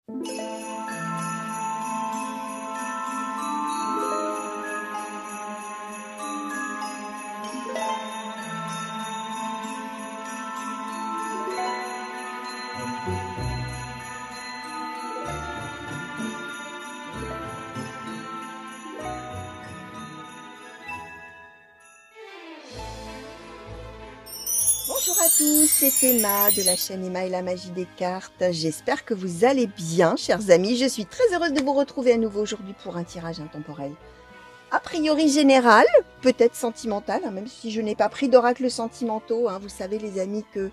Bonjour à tous, c'est Emma de la chaîne Emma et la magie des cartes. J'espère que vous allez bien, chers amis. Je suis très heureuse de vous retrouver à nouveau aujourd'hui pour un tirage intemporel. A priori général, peut-être sentimental, hein, même si je n'ai pas pris d'oracle sentimentaux. Hein, vous savez les amis que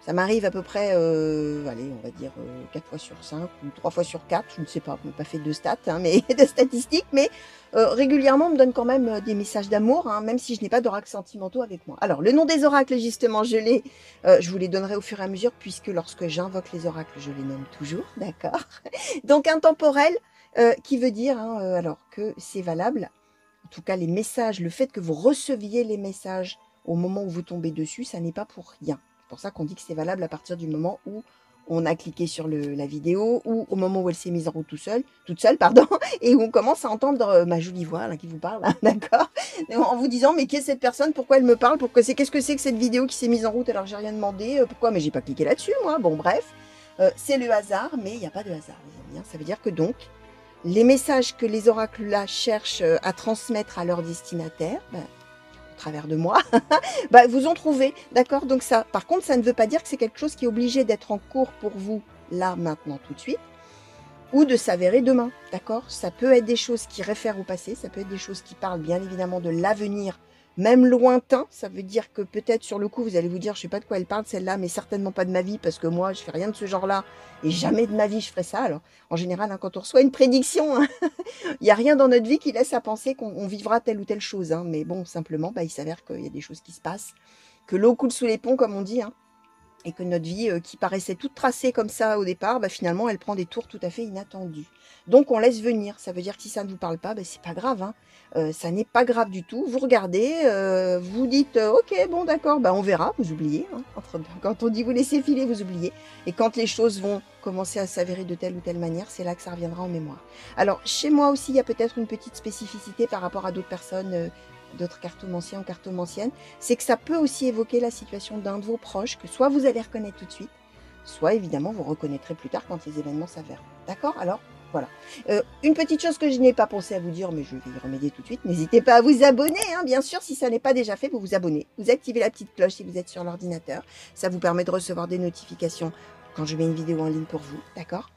ça m'arrive à peu près, allez, on va dire 4 fois sur 5 ou 3 fois sur 4, je ne sais pas, je n'ai pas fait de stats, hein, mais de statistiques, mais régulièrement on me donne quand même des messages d'amour, hein, même si je n'ai pas d'oracle sentimentaux avec moi. Alors le nom des oracles justement, je vous les donnerai au fur et à mesure, puisque lorsque j'invoque les oracles, je les nomme toujours, d'accord. Donc intemporel, qui veut dire hein, alors que c'est valable. En tout cas, les messages, le fait que vous receviez les messages au moment où vous tombez dessus, ça n'est pas pour rien. C'est pour ça qu'on dit que c'est valable à partir du moment où on a cliqué sur la vidéo ou au moment où elle s'est mise en route toute seule, pardon, et où on commence à entendre ma jolie voix là, qui vous parle, hein, d'accord, en vous disant mais qui est cette personne, pourquoi elle me parle, qu'est-ce que c'est que cette vidéo qui s'est mise en route alors j'ai rien demandé, pourquoi, mais j'ai pas cliqué là-dessus moi, bon bref, c'est le hasard, mais il n'y a pas de hasard les amis, hein. Ça veut dire que donc les messages que les oracles là cherchent à transmettre à leur destinataire, au travers de moi, vous ont trouvé, d'accord. Donc ça, par contre, ça ne veut pas dire que c'est quelque chose qui est obligé d'être en cours pour vous là, maintenant, tout de suite, ou de s'avérer demain, d'accord. Ça peut être des choses qui réfèrent au passé, ça peut être des choses qui parlent bien évidemment de l'avenir, même lointain. Ça veut dire que peut-être sur le coup, vous allez vous dire, je sais pas de quoi elle parle celle-là, mais certainement pas de ma vie, parce que moi, je fais rien de ce genre-là, et jamais de ma vie je ferai ça. Alors, en général, hein, quand on reçoit une prédiction, hein, il n'y a rien dans notre vie qui laisse à penser qu'on vivra telle ou telle chose. Hein, mais bon, simplement, il s'avère qu'il y a des choses qui se passent, que l'eau coule sous les ponts, comme on dit, hein, et que notre vie qui paraissait toute tracée comme ça au départ, finalement, elle prend des tours tout à fait inattendus. Donc, on laisse venir. Ça veut dire que si ça ne vous parle pas, c'est pas grave. Hein. Ça n'est pas grave du tout. Vous regardez, vous dites, ok, bon, d'accord, on verra, vous oubliez. Hein. Quand on dit vous laissez filer, vous oubliez. Et quand les choses vont commencer à s'avérer de telle ou telle manière, c'est là que ça reviendra en mémoire. Alors, chez moi aussi, il y a peut-être une petite spécificité par rapport à d'autres personnes, d'autres cartomanciens ou cartomanciennes, c'est que ça peut aussi évoquer la situation d'un de vos proches, que soit vous allez reconnaître tout de suite, soit évidemment vous reconnaîtrez plus tard quand les événements s'avèrent. D'accord? Alors, voilà. Une petite chose que je n'ai pas pensé à vous dire, mais je vais y remédier tout de suite, n'hésitez pas à vous abonner, hein, bien sûr, si ça n'est pas déjà fait, vous vous abonnez. Vous activez la petite cloche si vous êtes sur l'ordinateur, ça vous permet de recevoir des notifications quand je mets une vidéo en ligne pour vous, d'accord?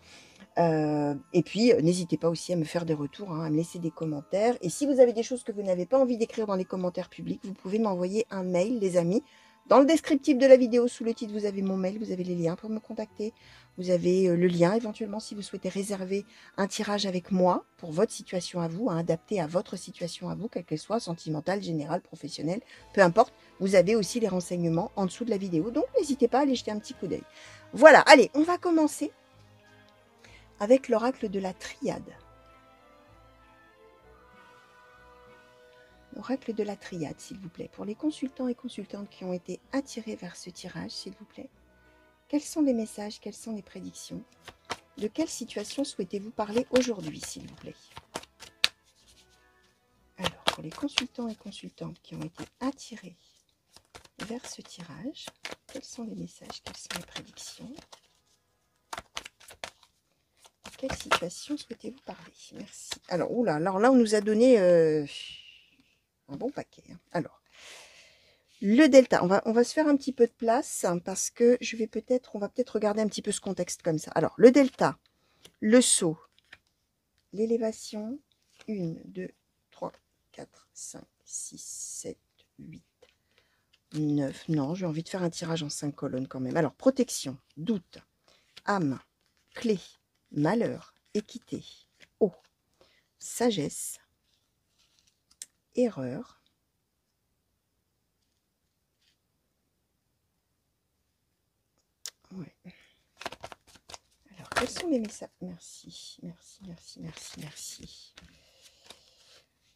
Et puis, n'hésitez pas aussi à me faire des retours, hein, à me laisser des commentaires. Et si vous avez des choses que vous n'avez pas envie d'écrire dans les commentaires publics, vous pouvez m'envoyer un mail, les amis. Dans le descriptif de la vidéo, sous le titre, vous avez mon mail, vous avez les liens pour me contacter. Vous avez le lien, éventuellement, si vous souhaitez réserver un tirage avec moi pour votre situation à vous, hein, adapté à votre situation à vous, quelle qu'elle soit, sentimentale, générale, professionnelle, peu importe. Vous avez aussi les renseignements en dessous de la vidéo. Donc, n'hésitez pas à aller jeter un petit coup d'œil. Voilà, allez, on va commencer avec l'oracle de la triade. L'oracle de la triade, s'il vous plaît. Pour les consultants et consultantes qui ont été attirés vers ce tirage, s'il vous plaît. Quels sont les messages, quelles sont les prédictions? De quelle situation souhaitez-vous parler aujourd'hui, s'il vous plaît? Alors, pour les consultants et consultantes qui ont été attirés vers ce tirage, quels sont les messages, quelles sont les prédictions? Quelle situation souhaitez-vous parler? Merci. Alors, oula, alors là, on nous a donné un bon paquet. Hein. Alors, le delta, on va se faire un petit peu de place hein, parce que on va peut-être regarder un petit peu ce contexte comme ça. Alors, le delta, le saut, l'élévation, 1, 2, 3, 4, 5, 6, 7, 8, 9. Non, j'ai envie de faire un tirage en 5 colonnes quand même. Alors, protection, doute, âme, clé, malheur, équité, eau, sagesse, erreur, ouais. Alors, quels sont les messages? Merci, merci, merci, merci, merci.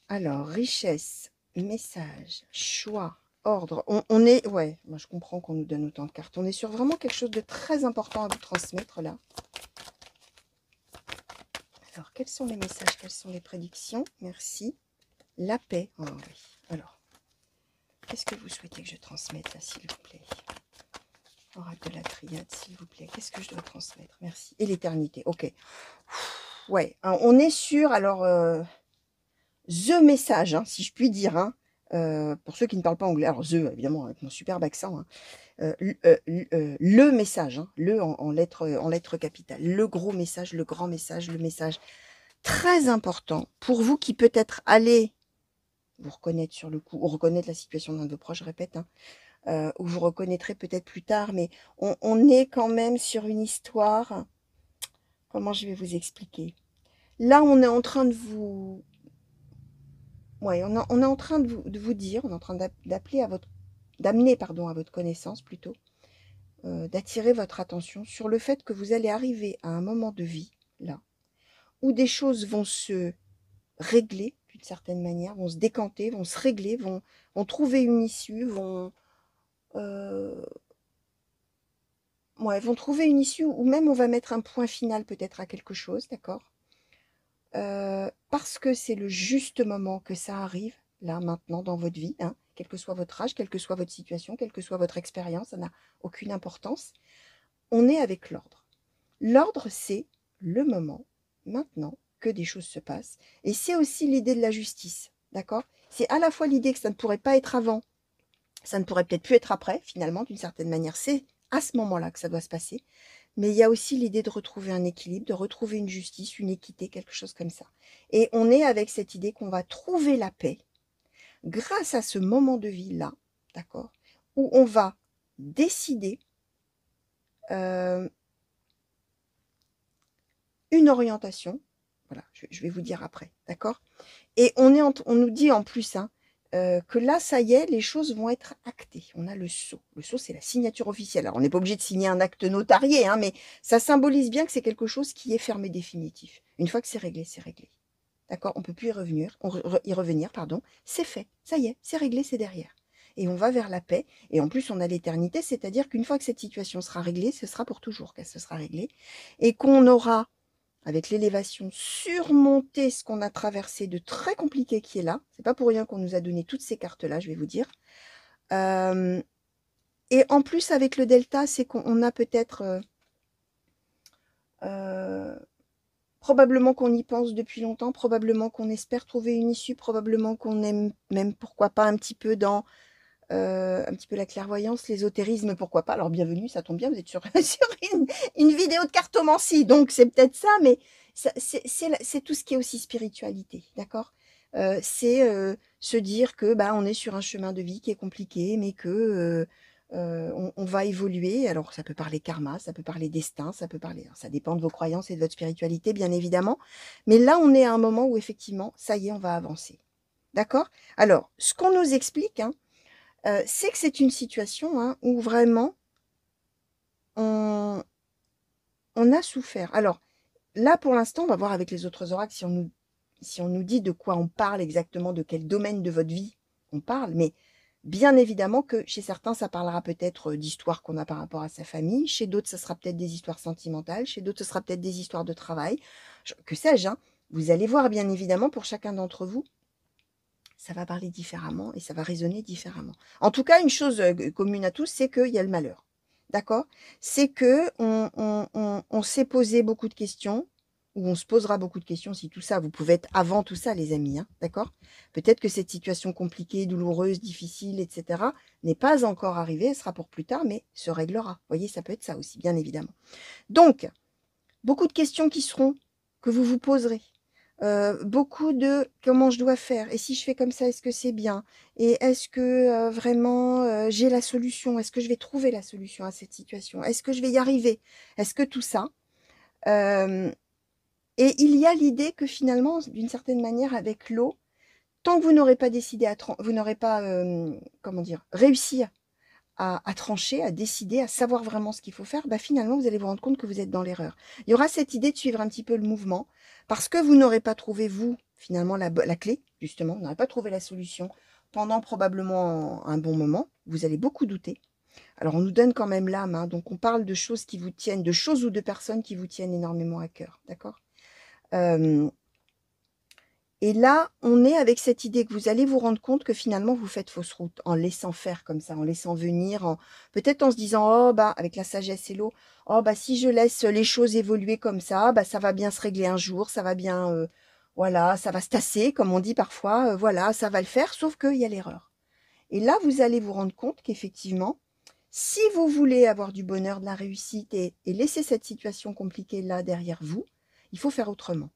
Alors, richesse, message, choix, ordre. On est, ouais, moi je comprends qu'on nous donne autant de cartes. On est sur vraiment quelque chose de très important à vous transmettre là. Alors, quels sont les messages? Quelles sont les prédictions? Merci. La paix. Oh, oui. Alors, qu'est-ce que vous souhaitez que je transmette là, s'il vous plaît? Oracle de la triade, s'il vous plaît. Qu'est-ce que je dois transmettre? Merci. Et l'éternité. Ok. Ouais, hein, on est sur, alors, the message, hein, si je puis dire, hein, pour ceux qui ne parlent pas anglais. Alors, the, évidemment, avec mon superbe accent, hein, le message, hein, le en lettres capitales, le gros message, le grand message, le message très important pour vous qui peut-être allez vous reconnaître sur le coup, ou reconnaître la situation d'un de vos proches, je répète, hein, ou vous reconnaîtrez peut-être plus tard, mais on est quand même sur une histoire, comment je vais vous expliquer? Là, on est en train de vous... Ouais, on est en train de vous dire, on est en train d'appeler à votre... d'amener, pardon, à votre connaissance plutôt, d'attirer votre attention sur le fait que vous allez arriver à un moment de vie, là, où des choses vont se régler d'une certaine manière, vont se décanter, vont se régler, vont trouver une issue, ouais, vont trouver une issue, ou même on va mettre un point final peut-être à quelque chose, d'accord? Parce que c'est le juste moment que ça arrive, là, maintenant, dans votre vie, hein, quel que soit votre âge, quelle que soit votre situation, quelle que soit votre expérience, ça n'a aucune importance. On est avec l'ordre. L'ordre, c'est le moment, maintenant, que des choses se passent. Et c'est aussi l'idée de la justice, d'accord? C'est à la fois l'idée que ça ne pourrait pas être avant, ça ne pourrait peut-être plus être après, finalement, d'une certaine manière. C'est à ce moment-là que ça doit se passer. Mais il y a aussi l'idée de retrouver un équilibre, de retrouver une justice, une équité, quelque chose comme ça. Et on est avec cette idée qu'on va trouver la paix grâce à ce moment de vie-là, d'accord? Où on va décider une orientation. Voilà, je vais vous dire après, d'accord? Et on nous dit en plus, hein, que là, ça y est, les choses vont être actées. On a le sceau. Le sceau, c'est la signature officielle. Alors, on n'est pas obligé de signer un acte notarié, hein, mais ça symbolise bien que c'est quelque chose qui est fermé définitif. Une fois que c'est réglé, c'est réglé. D'accord? On ne peut plus y revenir, pardon. C'est fait. Ça y est, c'est réglé, c'est derrière. Et on va vers la paix. Et en plus, on a l'éternité, c'est-à-dire qu'une fois que cette situation sera réglée, ce sera pour toujours qu'elle se sera réglée. Et qu'on aura, avec l'élévation, surmonter ce qu'on a traversé de très compliqué qui est là. C'est pas pour rien qu'on nous a donné toutes ces cartes-là, je vais vous dire. Et en plus, avec le delta, c'est qu'on a peut-être... probablement qu'on y pense depuis longtemps, probablement qu'on espère trouver une issue, probablement qu'on aime même, pourquoi pas, un petit peu dans... un petit peu la clairvoyance, l'ésotérisme, pourquoi pas. Alors bienvenue, ça tombe bien, vous êtes sur, sur une vidéo de cartomancie, donc c'est peut-être ça, mais c'est tout ce qui est aussi spiritualité, d'accord? C'est se dire que bah, on est sur un chemin de vie qui est compliqué, mais que on va évoluer. Alors ça peut parler karma, ça peut parler destin, ça peut parler... Alors, ça dépend de vos croyances et de votre spiritualité, bien évidemment. Mais là, on est à un moment où effectivement, ça y est, on va avancer. D'accord? Alors, ce qu'on nous explique, hein, c'est que c'est une situation, hein, où vraiment on a souffert. Alors là, pour l'instant, on va voir avec les autres oracles si on nous dit de quoi on parle exactement, de quel domaine de votre vie on parle. Mais bien évidemment que chez certains, ça parlera peut-être d'histoires qu'on a par rapport à sa famille. Chez d'autres, ça sera peut-être des histoires sentimentales. Chez d'autres, ce sera peut-être des histoires de travail. Que sais-je, hein. Vous allez voir, bien évidemment, pour chacun d'entre vous, ça va parler différemment et ça va résonner différemment. En tout cas, une chose commune à tous, c'est qu'il y a le malheur. D'accord? C'est que on s'est posé beaucoup de questions, ou on se posera beaucoup de questions si tout ça, vous pouvez être avant tout ça, les amis, hein, d'accord? Peut-être que cette situation compliquée, douloureuse, difficile, etc., n'est pas encore arrivée, elle sera pour plus tard, mais se réglera. Vous voyez, ça peut être ça aussi, bien évidemment. Donc, beaucoup de questions que vous vous poserez. Beaucoup de comment je dois faire, et si je fais comme ça, est-ce que c'est bien, et est-ce que vraiment j'ai la solution, est-ce que je vais trouver la solution à cette situation, est-ce que je vais y arriver, est-ce que tout ça, et il y a l'idée que finalement, d'une certaine manière, avec l'eau, tant que vous n'aurez pas décidé vous n'aurez pas comment dire, réussi à trancher, à décider, à savoir vraiment ce qu'il faut faire, bah finalement, vous allez vous rendre compte que vous êtes dans l'erreur. Il y aura cette idée de suivre un petit peu le mouvement, parce que vous n'aurez pas trouvé, vous, finalement, la clé, justement, vous n'aurez pas trouvé la solution pendant probablement un bon moment. Vous allez beaucoup douter. Alors, on nous donne quand même l'âme, hein, donc on parle de choses qui vous tiennent, de choses ou de personnes qui vous tiennent énormément à cœur, d'accord? Et là, on est avec cette idée que vous allez vous rendre compte que finalement, vous faites fausse route en laissant faire comme ça, en laissant venir, peut-être en se disant, oh, bah, avec la sagesse et l'eau, oh, bah, si je laisse les choses évoluer comme ça, bah, ça va bien se régler un jour, ça va bien, voilà, ça va se tasser, comme on dit parfois, voilà, ça va le faire, sauf qu'il y a l'erreur. Et là, vous allez vous rendre compte qu'effectivement, si vous voulez avoir du bonheur, de la réussite et laisser cette situation compliquée là derrière vous, il faut faire autrement.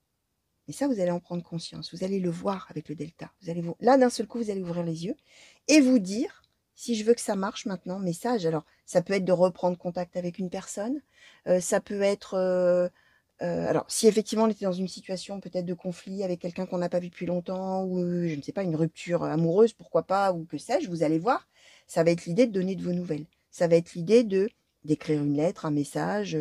Et ça, vous allez en prendre conscience. Vous allez le voir avec le delta. Là, d'un seul coup, vous allez ouvrir les yeux et vous dire, si je veux que ça marche maintenant, message. Alors, ça peut être de reprendre contact avec une personne. Ça peut être... alors, si effectivement on était dans une situation peut-être de conflit avec quelqu'un qu'on n'a pas vu depuis longtemps, ou je ne sais pas, une rupture amoureuse, pourquoi pas, ou que sais-je, vous allez voir, ça va être l'idée de donner de vos nouvelles. Ça va être l'idée d'écrire une lettre, un message,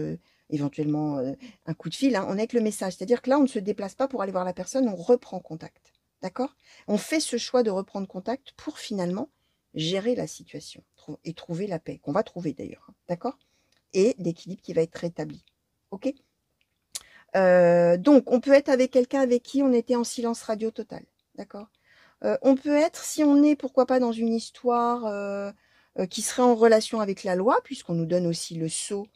éventuellement un coup de fil, hein. On est avec le message. C'est-à-dire que là, on ne se déplace pas pour aller voir la personne, on reprend contact. D'accord? On fait ce choix de reprendre contact pour finalement gérer la situation et trouver la paix, qu'on va trouver d'ailleurs. Hein. D'accord? Et l'équilibre qui va être rétabli. Ok? Donc, on peut être avec quelqu'un avec qui on était en silence radio total. D'accord? On peut être, si on est, pourquoi pas, dans une histoire qui serait en relation avec la loi, puisqu'on nous donne aussi le sceau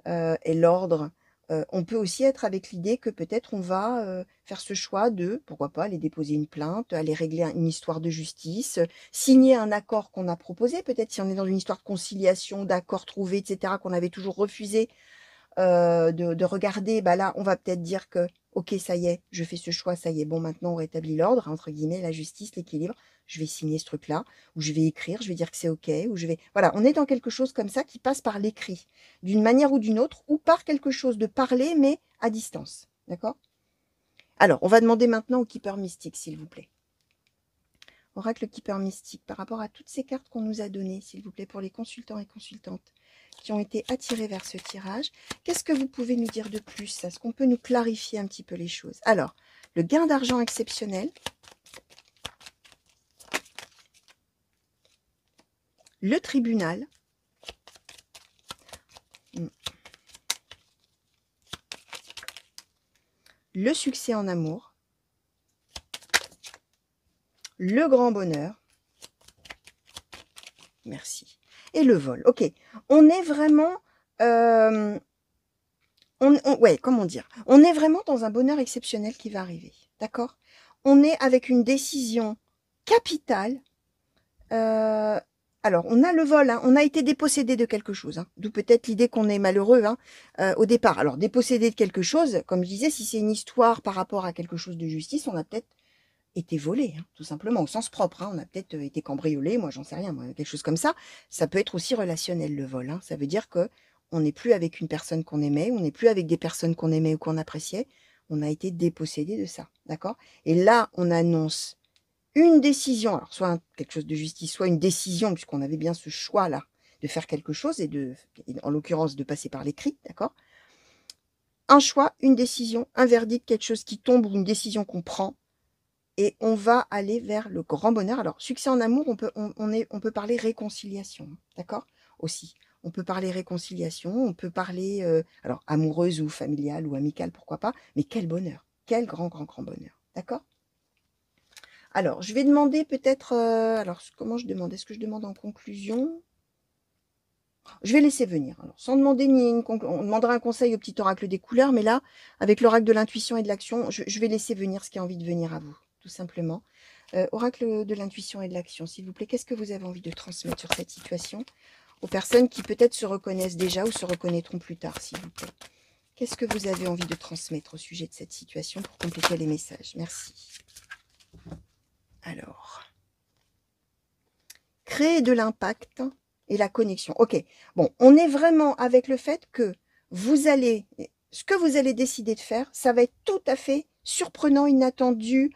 et l'ordre, on peut aussi être avec l'idée que peut-être on va faire ce choix de, pourquoi pas, aller déposer une plainte, aller régler une histoire de justice, signer un accord qu'on a proposé, peut-être si on est dans une histoire de conciliation, d'accord trouvé, etc., qu'on avait toujours refusé de regarder, bah là, on va peut-être dire que, ok, ça y est, je fais ce choix, ça y est, bon, maintenant on rétablit l'ordre, entre guillemets, la justice, l'équilibre, je vais signer ce truc-là, ou je vais écrire, je vais dire que c'est ok, ou je vais... Voilà, on est dans quelque chose comme ça qui passe par l'écrit, d'une manière ou d'une autre, ou par quelque chose de parlé, mais à distance, d'accord? Alors, on va demander maintenant au Keeper Mystique, s'il vous plaît. Oracle Keeper Mystique, par rapport à toutes ces cartes qu'on nous a données, s'il vous plaît, pour les consultants et consultantes qui ont été attirés vers ce tirage, qu'est-ce que vous pouvez nous dire de plus? Est-ce qu'on peut nous clarifier un petit peu les choses? Alors, le gain d'argent exceptionnel, le tribunal, le succès en amour, le grand bonheur, merci, et le vol. Ok, on est vraiment... ouais, comment dire? On est vraiment dans un bonheur exceptionnel qui va arriver, d'accord? On est avec une décision capitale. Alors, on a le vol, hein, on a été dépossédé de quelque chose, hein, d'où peut-être l'idée qu'on est malheureux hein, au départ. Alors, dépossédé de quelque chose, comme je disais, si c'est une histoire par rapport à quelque chose de justice, on a peut-être été volé, hein, tout simplement, au sens propre. Hein, on a peut-être été cambriolé, moi j'en sais rien, moi, quelque chose comme ça. Ça peut être aussi relationnel, le vol. Hein, ça veut dire que on n'est plus avec une personne qu'on aimait, on n'est plus avec des personnes qu'on aimait ou qu'on appréciait. On a été dépossédé de ça, d'accord? Et là, on annonce une décision, alors soit quelque chose de justice, soit une décision, puisqu'on avait bien ce choix-là de faire quelque chose, et en l'occurrence, de passer par l'écrit, d'accord? Un choix, une décision, un verdict, quelque chose qui tombe ou une décision qu'on prend, et on va aller vers le grand bonheur. Alors, succès en amour, on peut parler réconciliation, d'accord? Aussi. On peut parler réconciliation, on peut parler, alors, amoureuse ou familiale ou amicale, pourquoi pas, mais quel bonheur, quel grand, grand, grand bonheur, d'accord? Alors, je vais demander peut-être... alors, comment je demande? Est-ce que je demande en conclusion? Je vais laisser venir. Alors, sans demander ni une conclusion. On demandera un conseil au petit oracle des couleurs, mais là, avec l'oracle de l'intuition et de l'action, je vais laisser venir ce qui a envie de venir à vous, tout simplement. Oracle de l'intuition et de l'action, s'il vous plaît, qu'est-ce que vous avez envie de transmettre sur cette situation aux personnes qui peut-être se reconnaissent déjà ou se reconnaîtront plus tard, s'il vous plaît? Qu'est-ce que vous avez envie de transmettre au sujet de cette situation pour compléter les messages? Merci. Alors, créer de l'impact et la connexion. Ok, bon, on est vraiment avec le fait que ce que vous allez décider de faire, ça va être tout à fait surprenant, inattendu,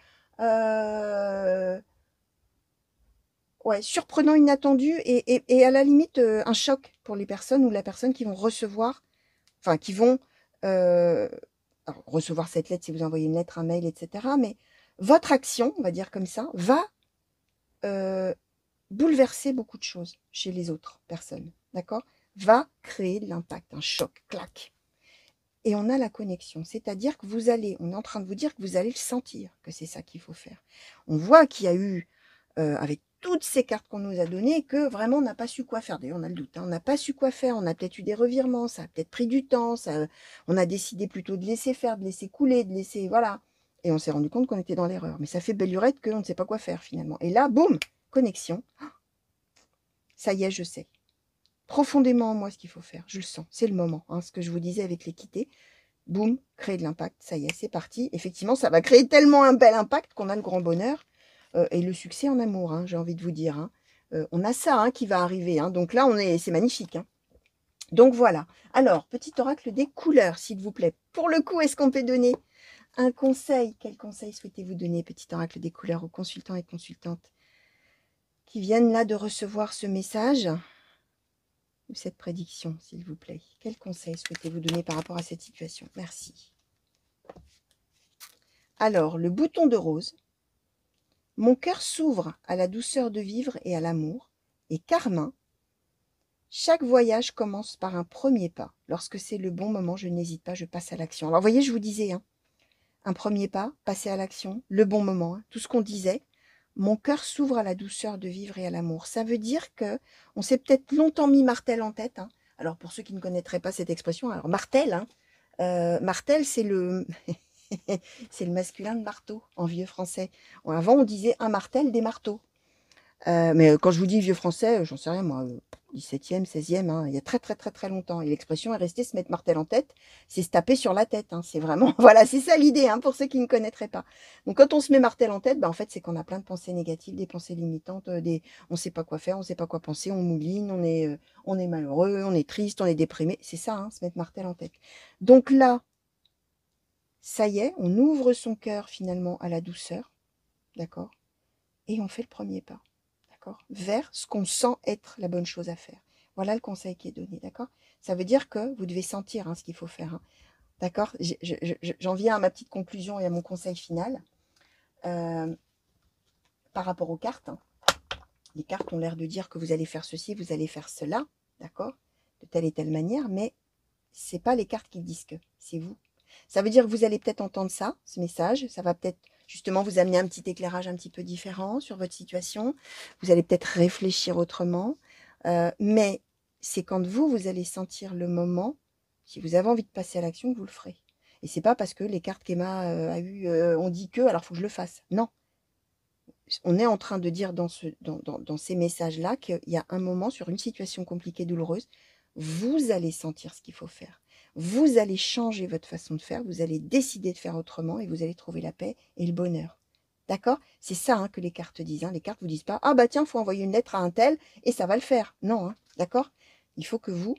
surprenant, inattendu et à la limite un choc pour les personnes ou la personne qui vont recevoir, enfin qui vont alors, recevoir cette lettre si vous envoyez une lettre, un mail, etc. Mais votre action, on va dire comme ça, va bouleverser beaucoup de choses chez les autres personnes, d'accord? Va créer de l'impact, un choc, clac. et on a la connexion. C'est-à-dire que on est en train de vous dire que vous allez le sentir, que c'est ça qu'il faut faire. On voit qu'il y a eu, avec toutes ces cartes qu'on nous a données, que vraiment on n'a pas su quoi faire. D'ailleurs, on a le doute, hein, on n'a pas su quoi faire, on a peut-être eu des revirements, ça a peut-être pris du temps, on a décidé plutôt de laisser faire, de laisser couler, de laisser, voilà. Et on s'est rendu compte qu'on était dans l'erreur. Mais ça fait belle lurette qu'on ne sait pas quoi faire finalement. Et là, boum, connexion. Ça y est, je sais. Profondément en moi ce qu'il faut faire. Je le sens, c'est le moment. Hein, ce que je vous disais avec l'équité. Boum, créer de l'impact. Ça y est, c'est parti. Effectivement, ça va créer tellement un bel impact qu'on a le grand bonheur et le succès en amour, hein, j'ai envie de vous dire. Hein. On a ça hein, qui va arriver. Hein. Donc là, c'est magnifique. Hein. Donc voilà. Alors, petit oracle des couleurs, s'il vous plaît. Pour le coup, est-ce qu'on peut donner un conseil? Quel conseil souhaitez-vous donner, petit oracle des couleurs, aux consultants et consultantes qui viennent là de recevoir ce message ou cette prédiction, s'il vous plaît? Quel conseil souhaitez-vous donner par rapport à cette situation? Merci. Alors, le bouton de rose. Mon cœur s'ouvre à la douceur de vivre et à l'amour. Et Carmin, chaque voyage commence par un premier pas. Lorsque c'est le bon moment, je n'hésite pas, je passe à l'action. Alors, vous voyez, je vous disais, hein, un premier pas, passer à l'action, le bon moment, hein, tout ce qu'on disait. Mon cœur s'ouvre à la douceur de vivre et à l'amour. Ça veut dire que on s'est peut-être longtemps mis martel en tête. Hein. Alors, pour ceux qui ne connaîtraient pas cette expression, alors martel, hein, martel, c'est le... c'est le masculin de marteau en vieux français. Avant, on disait un martel, des marteaux. Mais quand je vous dis vieux français, j'en sais rien, moi, 17e, 16e, hein, il y a très très très très longtemps. Et l'expression est restée se mettre martel en tête, c'est se taper sur la tête. Hein, c'est vraiment, voilà, c'est ça l'idée, hein, pour ceux qui ne connaîtraient pas. Donc quand on se met martel en tête, bah, en fait, c'est qu'on a plein de pensées négatives, des pensées limitantes, on ne sait pas quoi faire, on ne sait pas quoi penser, on mouline, on est malheureux, on est triste, on est déprimé. C'est ça, hein, se mettre martel en tête. Donc là, ça y est, on ouvre son cœur finalement à la douceur, d'accord? Et on fait le premier pas. Vers ce qu'on sent être la bonne chose à faire. Voilà le conseil qui est donné, d'accord? Ça veut dire que vous devez sentir hein, ce qu'il faut faire, hein, d'accord? J'en viens à ma petite conclusion et à mon conseil final. Par rapport aux cartes, hein, les cartes ont l'air de dire que vous allez faire ceci, vous allez faire cela, d'accord? De telle et telle manière, mais ce n'est pas les cartes qui disent que, c'est vous. Ça veut dire que vous allez peut-être entendre ça, ce message, ça va peut-être justement vous amener un petit éclairage un petit peu différent sur votre situation. Vous allez peut-être réfléchir autrement. Mais c'est quand vous allez sentir le moment, si vous avez envie de passer à l'action, que vous le ferez. Et c'est pas parce que les cartes qu'Emma a eues ont dit que, alors il faut que je le fasse. Non. On est en train de dire dans ces messages-là qu'il y a un moment sur une situation compliquée, douloureuse, vous allez sentir ce qu'il faut faire. Vous allez changer votre façon de faire, vous allez décider de faire autrement et vous allez trouver la paix et le bonheur. D'accord? C'est ça hein, que les cartes disent. Hein. Les cartes ne vous disent pas « Ah bah tiens, il faut envoyer une lettre à un tel et ça va le faire. » Non, hein, d'accord? Il faut que vous,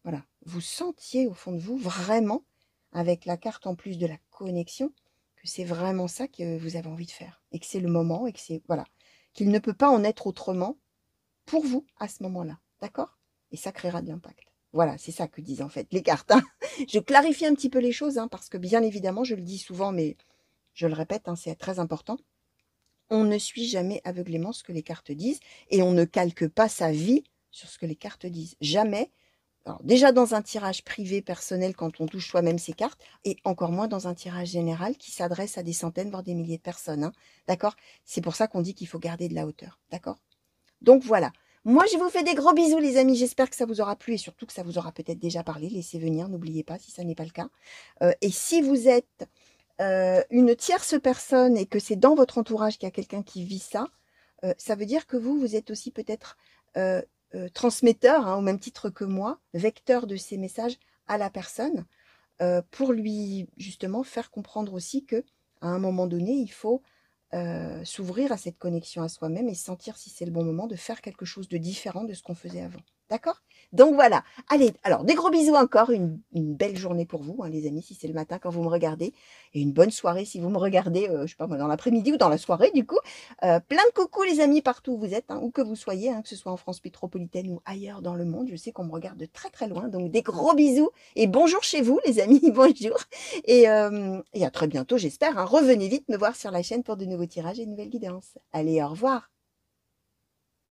voilà, vous sentiez au fond de vous vraiment, avec la carte en plus de la connexion, que c'est vraiment ça que vous avez envie de faire. Et que c'est le moment et que c'est, voilà, qu'il ne peut pas en être autrement pour vous à ce moment-là. D'accord? Et ça créera de l'impact. Voilà, c'est ça que disent en fait les cartes. Hein. Je clarifie un petit peu les choses, hein, parce que bien évidemment, je le dis souvent, mais je le répète, hein, c'est très important. On ne suit jamais aveuglément ce que les cartes disent et on ne calque pas sa vie sur ce que les cartes disent. Jamais. Alors, déjà dans un tirage privé personnel, quand on touche soi-même ses cartes, et encore moins dans un tirage général qui s'adresse à des centaines, voire des milliers de personnes. Hein, d'accord? C'est pour ça qu'on dit qu'il faut garder de la hauteur. D'accord? Donc voilà. Moi, je vous fais des gros bisous, les amis. J'espère que ça vous aura plu et surtout que ça vous aura peut-être déjà parlé. Laissez venir, n'oubliez pas si ça n'est pas le cas. Et si vous êtes une tierce personne et que c'est dans votre entourage qu'il y a quelqu'un qui vit ça, ça veut dire que vous êtes aussi peut-être transmetteur, hein, au même titre que moi, vecteur de ces messages à la personne pour lui justement faire comprendre aussi que à un moment donné, il faut s'ouvrir à cette connexion à soi-même et sentir si c'est le bon moment de faire quelque chose de différent de ce qu'on faisait avant. D'accord? Donc voilà. Allez, alors des gros bisous encore, une belle journée pour vous, hein, les amis, si c'est le matin quand vous me regardez, et une bonne soirée si vous me regardez, je sais pas moi, dans l'après-midi ou dans la soirée du coup. Plein de coucou les amis partout où vous êtes, hein, où que vous soyez, hein, que ce soit en France métropolitaine ou ailleurs dans le monde. Je sais qu'on me regarde de très très loin, donc des gros bisous et bonjour chez vous les amis, bonjour. Et à très bientôt j'espère. Hein. Revenez vite me voir sur la chaîne pour de nouveaux tirages et de nouvelles guidances. Allez, au revoir.